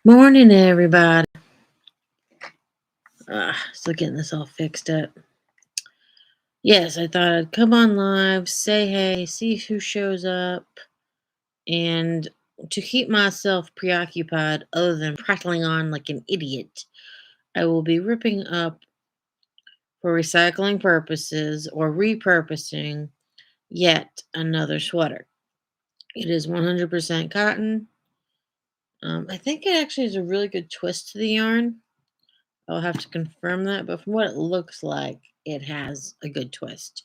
Morning, everybody. Still getting this all fixed up. Yes, I thought I'd come on live, say hey, see who shows up, and to keep myself preoccupied other than prattling on like an idiot, I will be ripping up for recycling purposes or repurposing yet another sweater. It is 100% cotton. I think it actually has a really good twist to the yarn. I'll have to confirm that, but from what it looks like, it has a good twist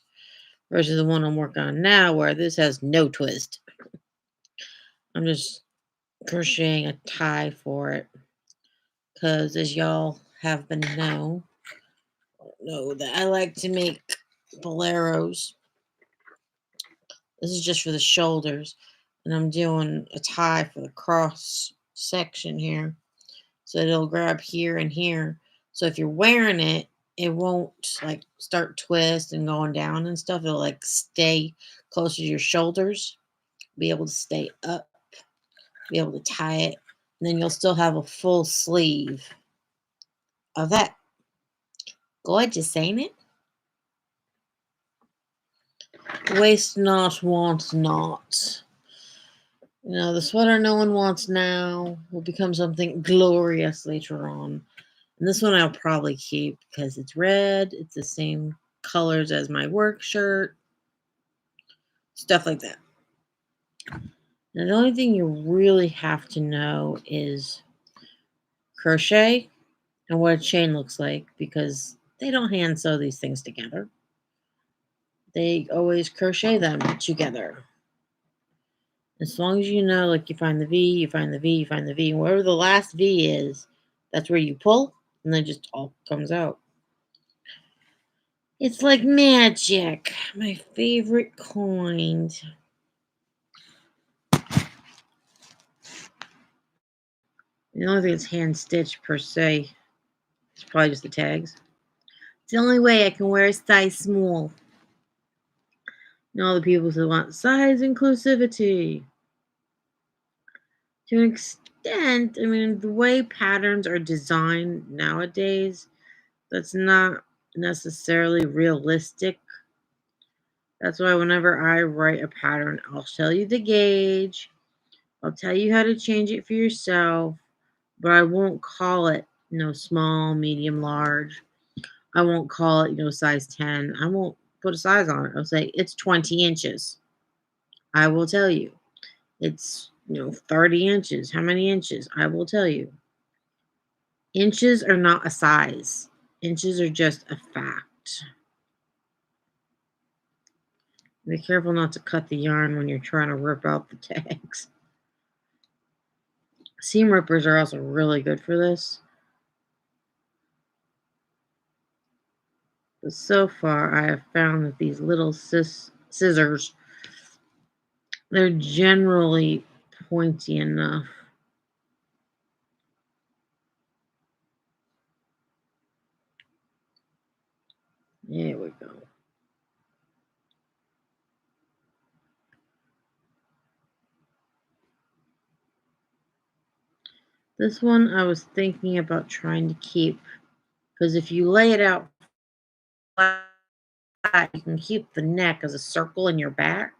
versus the one I'm working on now, where this has no twist. I'm just crocheting a tie for it because, as y'all have been know that I like to make boleros. This is just for the shoulders, and I'm doing a tie for the cross section here, so it'll grab here and here. So if you're wearing it, it won't like start twist and going down and stuff. It'll like stay closer to your shoulders, be able to stay up, be able to tie it, and then you'll still have a full sleeve of that. Gorgeous, ain't it? Waste not, want not. The sweater no one wants now will become something glorious later on. And this one I'll probably keep because it's red. It's the same colors as my work shirt. Stuff like that. Now, the only thing you really have to know is crochet and what a chain looks like because they don't hand sew these things together. They always crochet them together. As long as you know, like you find the V, you find the V, you find the V, and wherever the last V is, that's where you pull, and then just all comes out. It's like magic. My favorite kind. The only thing that's hand stitched per se is probably just the tags. It's the only way I can wear a size small. And all the people who want size inclusivity. To an extent, I mean, the way patterns are designed nowadays, that's not necessarily realistic. That's why whenever I write a pattern, I'll tell you the gauge, I'll tell you how to change it for yourself, but I won't call it, small, medium, large. I won't call it, size 10. I won't put a size on it. I'll say it's 20 inches. I will tell you. It's, 30 inches. How many inches? I will tell you. Inches are not a size. Inches are just a fact. Be careful not to cut the yarn when you're trying to rip out the tags. Seam rippers are also really good for this. But so far, I have found that these little scissors, they're generally pointy enough. There we go. This one I was thinking about trying to keep because if you lay it out flat, you can keep the neck as a circle in your back.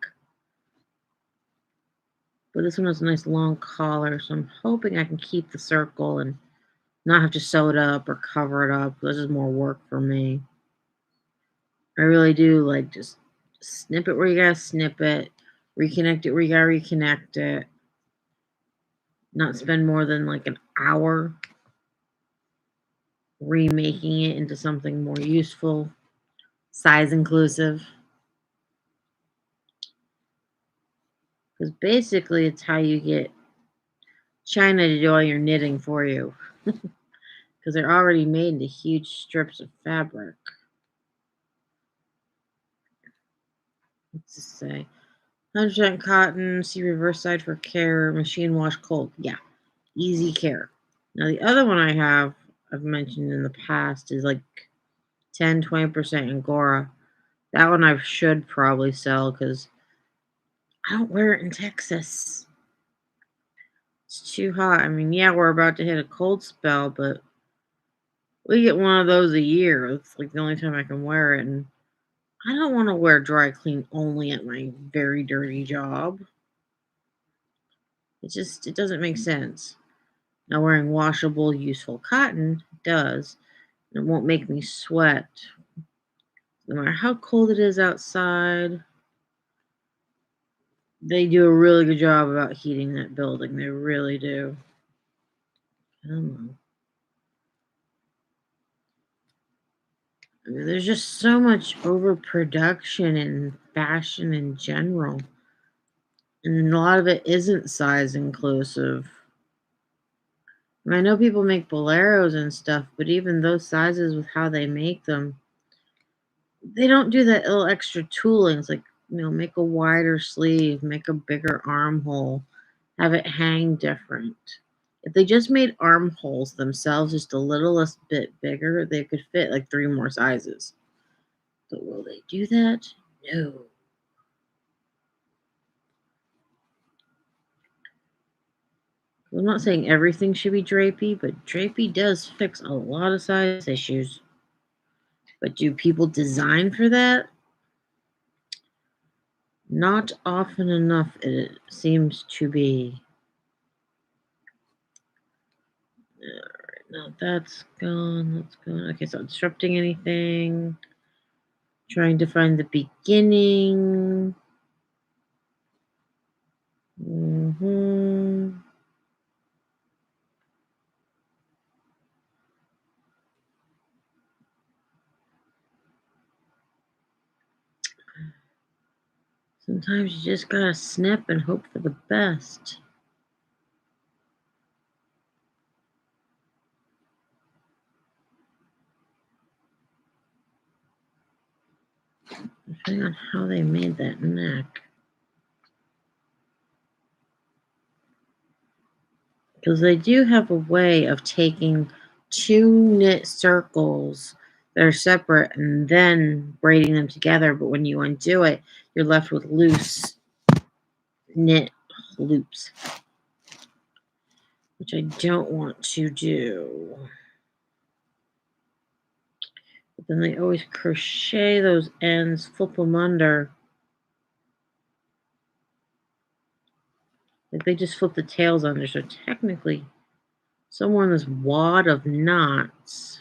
But this one has a nice long collar, so I'm hoping I can keep the circle and not have to sew it up or cover it up. This is more work for me. I really do like just snip it where you gotta snip it, reconnect it where you gotta reconnect it. Not spend more than like an hour remaking it into something more useful, size inclusive. Because basically, it's how you get China to do all your knitting for you. Because they're already made into huge strips of fabric. Let's just say 100% cotton, see reverse side for care, machine wash cold. Yeah, easy care. Now, the other one I've mentioned in the past is like 10-20% Angora. That one I should probably sell because I don't wear it in Texas. It's too hot. I mean, yeah, we're about to hit a cold spell, but we get one of those a year. It's like the only time I can wear it, and I don't want to wear dry clean only at my very dirty job. It doesn't make sense. Now wearing washable, useful cotton does. It won't make me sweat. No matter how cold it is outside, they do a really good job about heating that building. They really do. Come on. I mean, there's just so much overproduction in fashion in general. And a lot of it isn't size inclusive. I know people make boleros and stuff, but even those sizes with how they make them, they don't do that little extra tooling. It's like, make a wider sleeve, make a bigger armhole, have it hang different. If they just made armholes themselves just a little bit bigger, they could fit like 3 more sizes. But will they do that? No. I'm not saying everything should be drapey, but drapey does fix a lot of size issues. But do people design for that? Not often enough, it seems to be. Alright, now that's gone. That's gone. Okay, so disrupting anything. Trying to find the beginning. Sometimes you just gotta snip and hope for the best. Depending on how they made that neck. Because they do have a way of taking 2 knit circles that are separate and then braiding them together. But when you undo it, you're left with loose knit loops, which I don't want to do. But then they always crochet those ends, flip them under. Like they just flip the tails under. So technically, somewhere in this wad of knots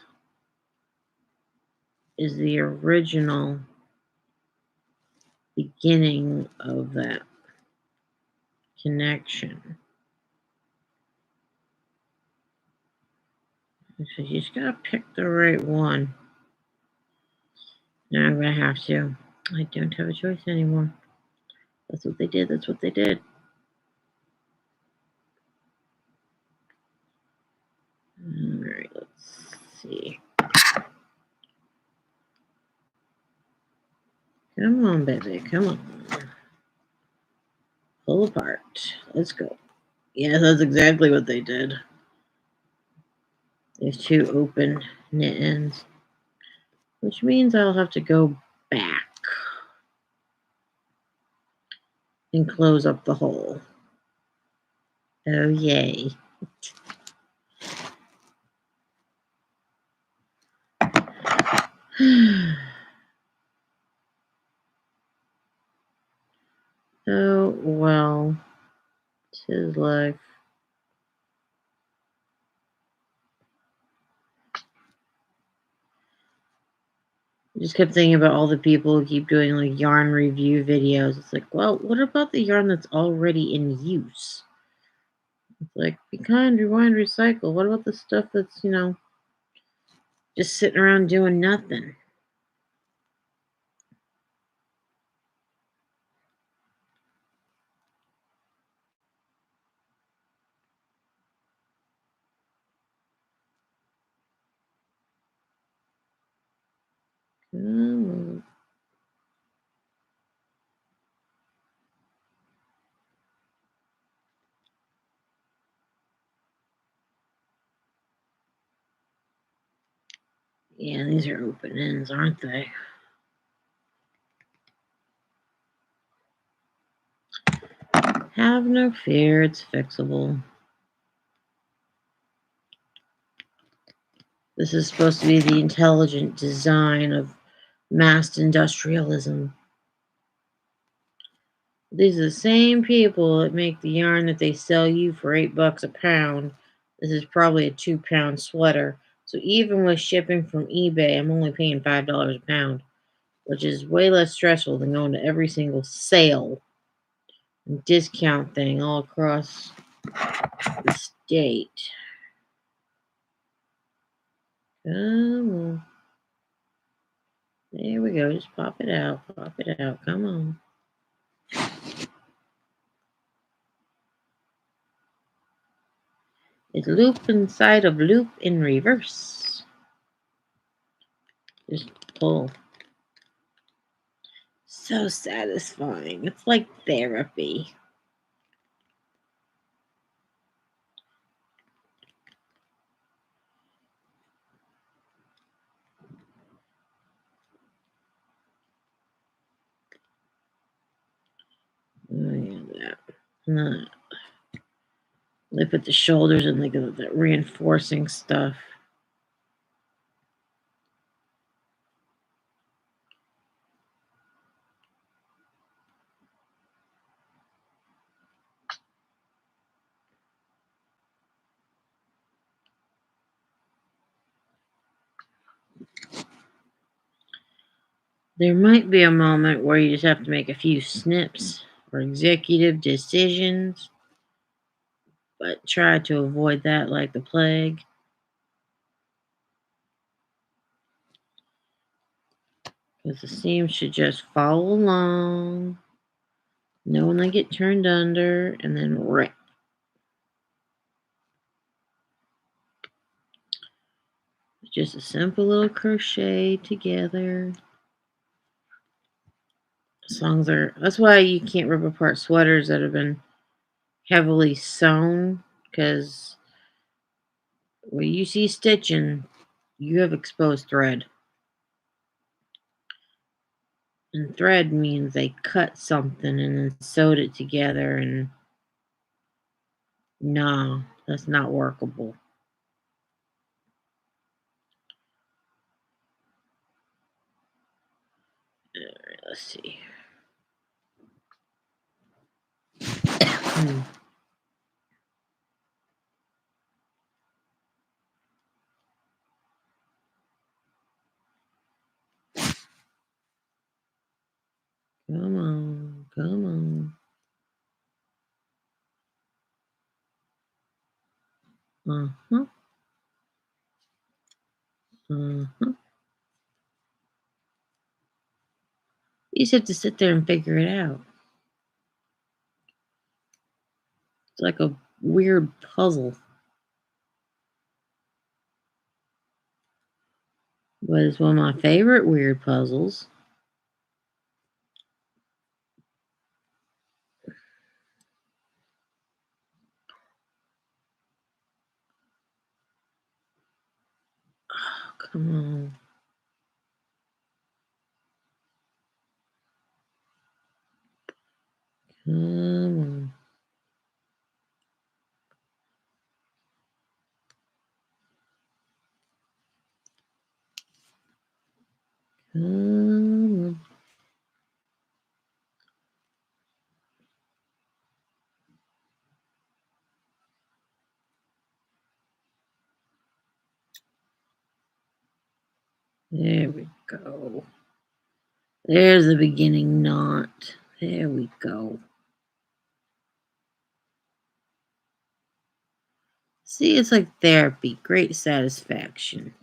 is the original beginning of that connection. So you just gotta pick the right one. Now I'm gonna have to. I don't have a choice anymore. That's what they did. That's what they did. Alright, let's see. Come on, baby. Come on. Pull apart. Let's go. Yeah, that's exactly what they did. There's 2 open knit ends, which means I'll have to go back and close up the hole. Oh, yay. Oh, well, 'tis life. I just kept thinking about all the people who keep doing like yarn review videos. It's like, well, what about the yarn that's already in use? It's like, be kind, rewind, recycle. What about the stuff that's, just sitting around doing nothing? Come on. Yeah, these are open ends, aren't they? Have no fear, it's fixable. This is supposed to be the intelligent design of mass industrialism. These are the same people that make the yarn that they sell you for $8 a pound. This is probably a 2-pound sweater. So even with shipping from eBay, I'm only paying $5 a pound, which is way less stressful than going to every single sale and discount thing all across the state. Come on. There we go. Just pop it out. Pop it out. Come on. It's loop inside of loop in reverse. Just pull. So satisfying. It's like therapy. Oh, yeah, that. Nah. They put the shoulders in, like that reinforcing stuff. There might be a moment where you just have to make a few snips or executive decisions, but try to avoid that like the plague. Because the seam should just follow along, know when they get turned under, and then rip. Just a simple little crochet together. That's why you can't rip apart sweaters that have been heavily sewn, because when you see stitching, you have exposed thread. And thread means they cut something and then sewed it together, and no, that's not workable. Alright, let's see. Come on, come on. Uh-huh. Uh-huh. You just have to sit there and figure it out. It's like a weird puzzle. But it's one of my favorite weird puzzles. Oh, come on. Come on. Come on. There we go. There's the beginning knot. There we go. See, it's like therapy. Great satisfaction.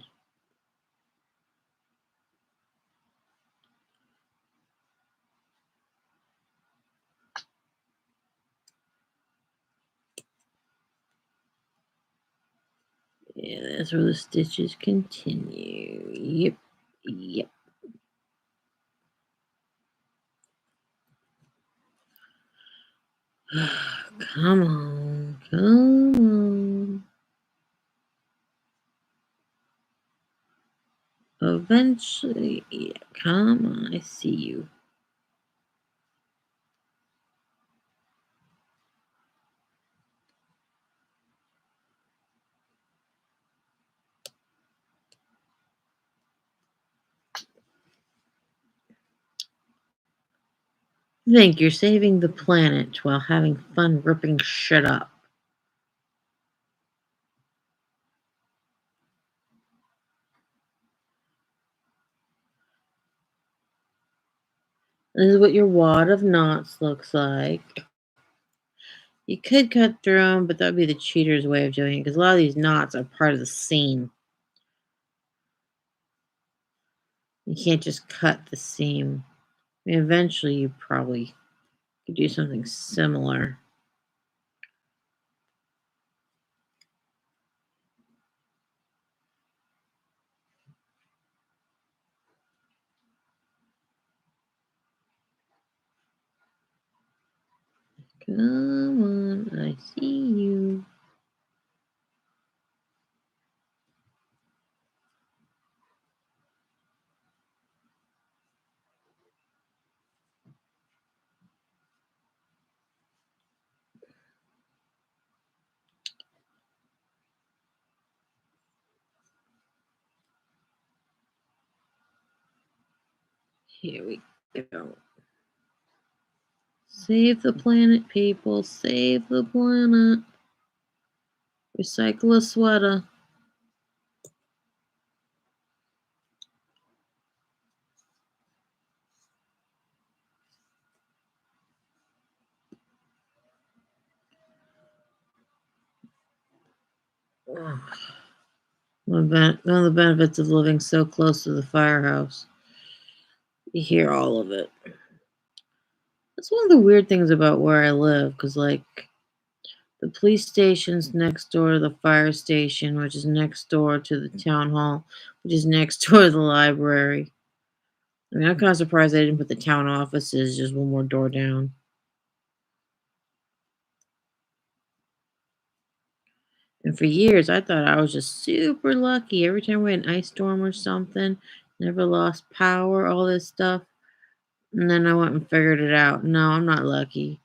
Yeah, that's where the stitches continue. Yep. Yep. Come on. Come on. Eventually. Yeah, come on. I see you. Think you're saving the planet while having fun ripping shit up. This is what your wad of knots looks like. You could cut through them, but that would be the cheater's way of doing it because a lot of these knots are part of the seam. You can't just cut the seam. I mean, eventually you probably could do something similar. Come on, I see you. Here we go. Save the planet, people. Save the planet. Recycle a sweater. One of the benefits of living so close to the firehouse. You hear all of it. That's one of the weird things about where I live, because, like, the police station's next door to the fire station, which is next door to the town hall, which is next door to the library. I mean, I'm kind of surprised they didn't put the town offices just one more door down. And for years, I thought I was just super lucky. Every time we had an ice storm or something, never lost power, all this stuff. And then I went and figured it out. No, I'm not lucky.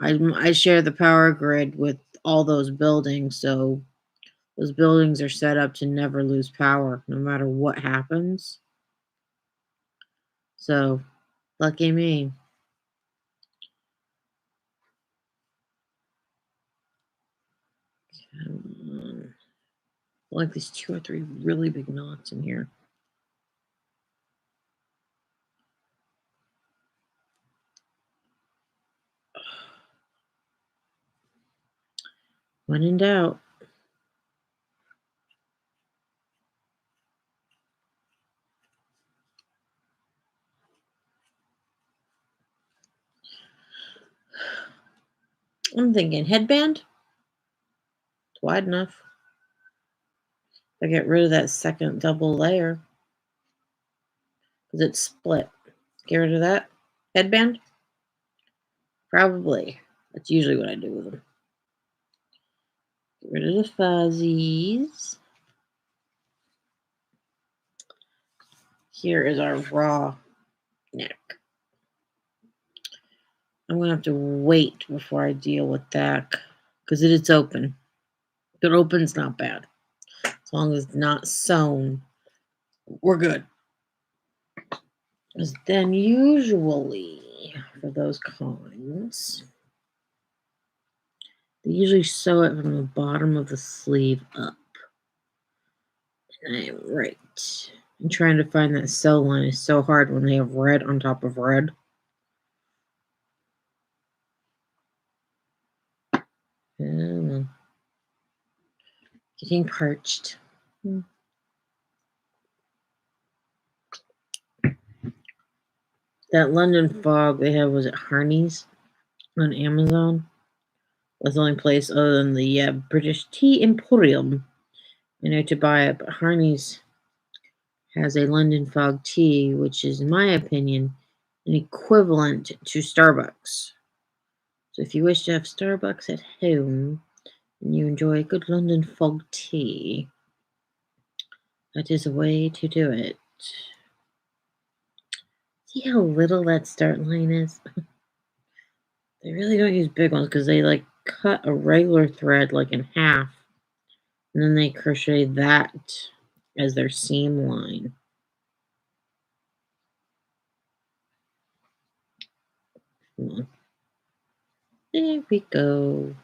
I share the power grid with all those buildings, so those buildings are set up to never lose power, no matter what happens. So, lucky me. Come on. Like these 2 or 3 really big knots in here. When in doubt. I'm thinking headband. It's wide enough. I get rid of that second double layer because it's split. Get rid of that headband. Probably. That's usually what I do with them. Get rid of the fuzzies. Here is our raw neck. I'm going to have to wait before I deal with that because it's open. If it opens, not bad. As long as it's not sewn, we're good. Because then usually for those kinds, they usually sew it from the bottom of the sleeve up. And I am right. I'm trying to find that sew line is so hard when they have red on top of red. Getting parched. That London fog they have, was it Harney's on Amazon? That's the only place other than the British Tea Emporium to buy it. But Harney's has a London fog tea, which is, in my opinion, an equivalent to Starbucks. So if you wish to have Starbucks at home and you enjoy a good London fog tea, that is a way to do it. See how little that start line is? They really don't use big ones because they like cut a regular thread like in half and then they crochet that as their seam line. Come on. There we go.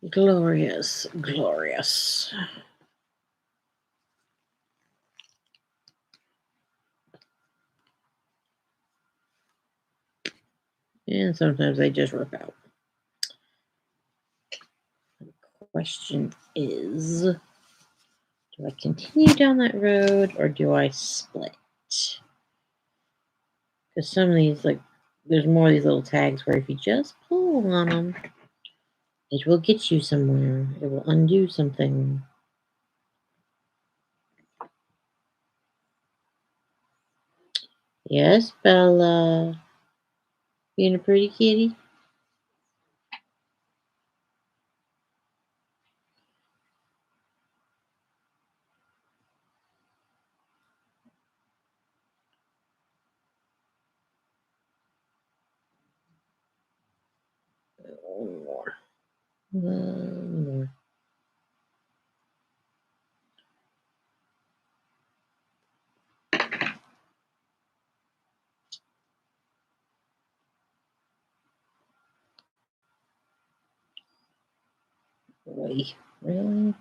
Glorious, glorious. And sometimes they just rip out. The question is, do I continue down that road or do I split? Because some of these, like, there's more of these little tags where if you just pull on them, it will get you somewhere. It will undo something. Yes, Bella. Being a pretty kitty. One more. One more. Boy, really?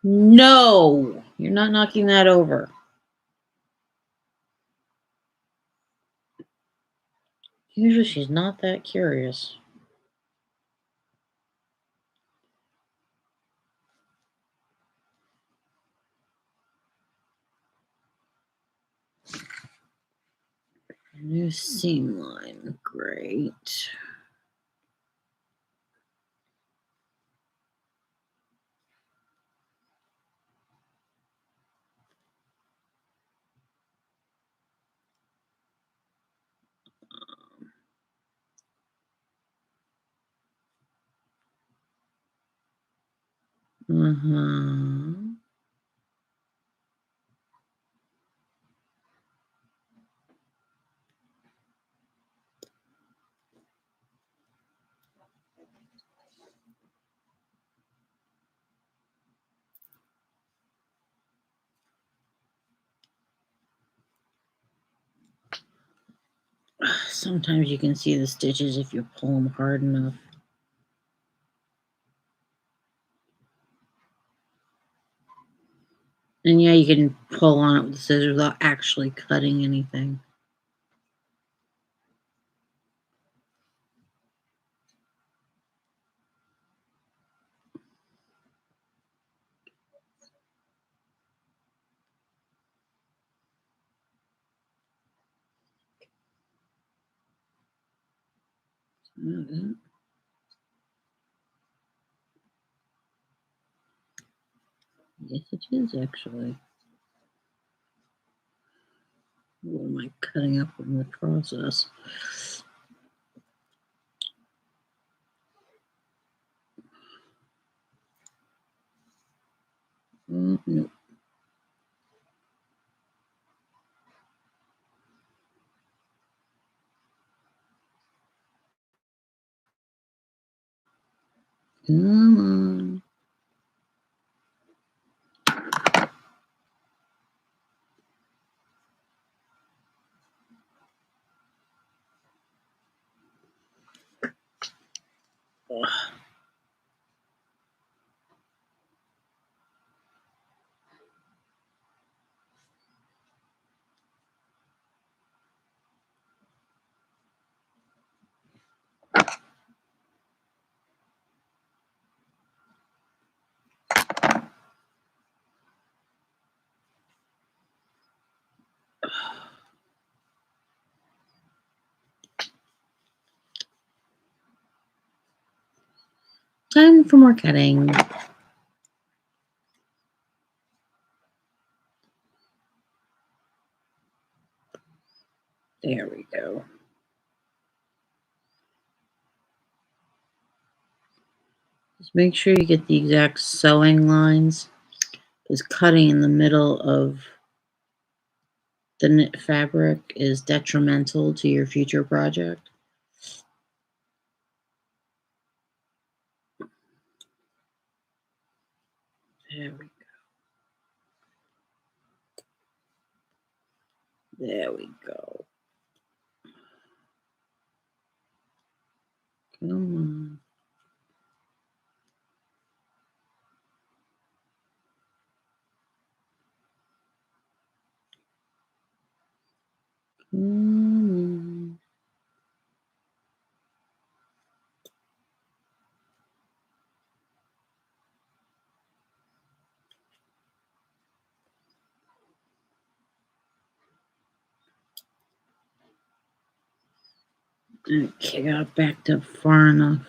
No! You're not knocking that over. Usually she's not that curious. New seam line. Great. Uh-huh. Sometimes you can see the stitches if you pull them hard enough. And yeah, you can pull on it with the scissors without actually cutting anything. Mm-hmm. Yes, it is actually. What am I cutting up in the process? Nope. Come on. Ugh. Time for more cutting. There we go. Just make sure you get the exact sewing lines, because cutting in the middle of the knit fabric is detrimental to your future project. There we go. There we go. Come on. Come on. Okay, got backed up far enough.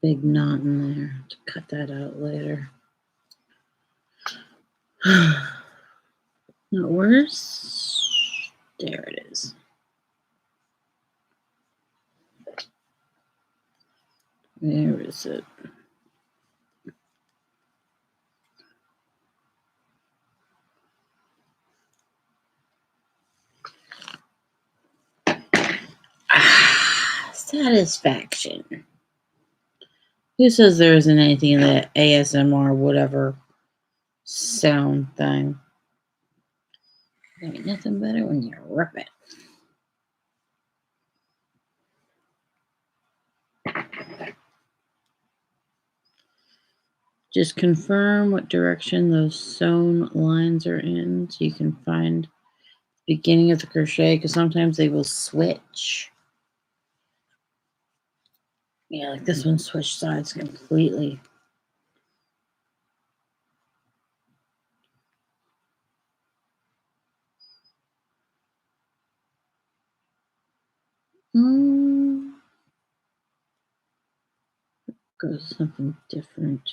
Big knot in there. To cut that out later. Not worse. There it is. Where is it? Satisfaction. Who says there isn't anything in the ASMR whatever sound thing? Ain't nothing better when you rip it. Just confirm what direction those sewn lines are in so you can find the beginning of the crochet, because sometimes they will switch. Yeah, like this one switched sides completely. Goes something different.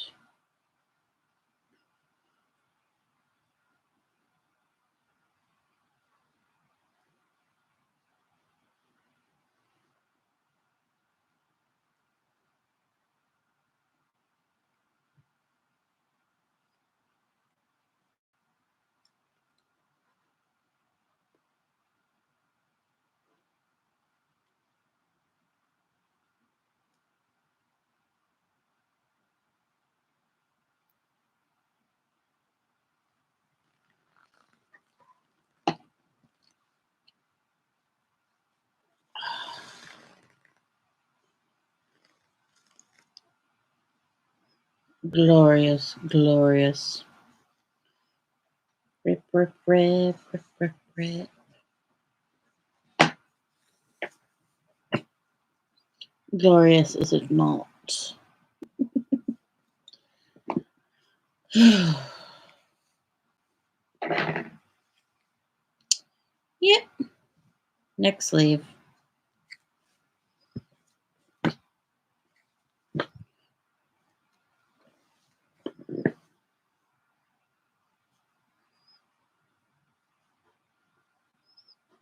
Glorious, glorious. Rip, rip, rip, rip, rip, rip. Glorious is it not? Yep. Next sleeve.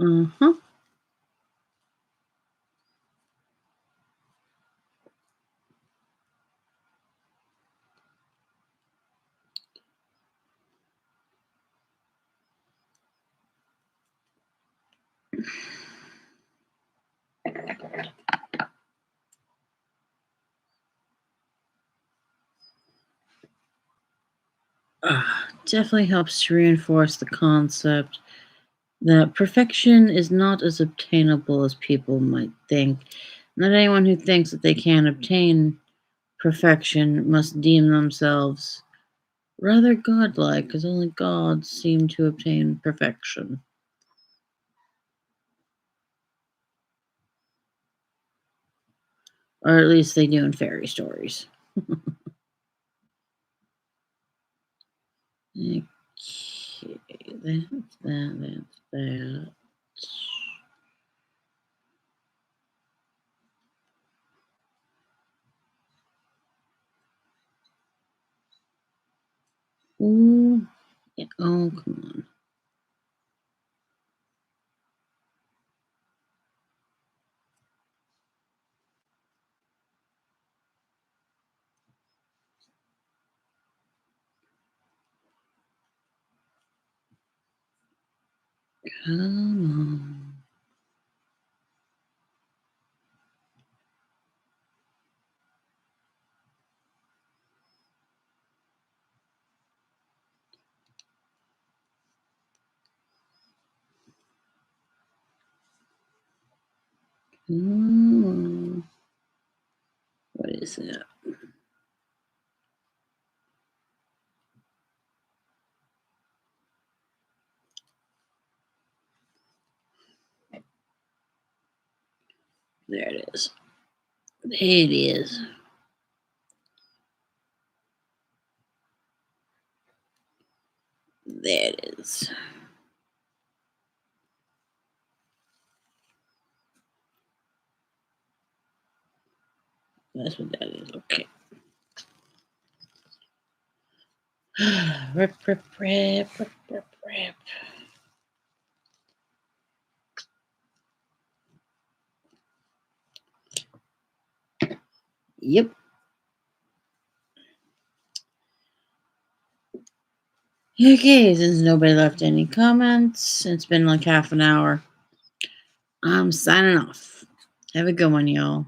Uh-huh. Definitely helps to reinforce the concept that perfection is not as obtainable as people might think. Not anyone who thinks that they can obtain perfection must deem themselves rather godlike, because only gods seem to obtain perfection. Or at least they do in fairy stories. Okay, that's that. Ooh, yeah. Oh, come on. Come on. Come on. What is that? There it is. There it is. There it is. That's what that is. Okay. Rip, rip, rip, rip, rip, rip. Yep. Okay, since nobody left any comments, it's been like half an hour. I'm signing off. Have a good one, y'all.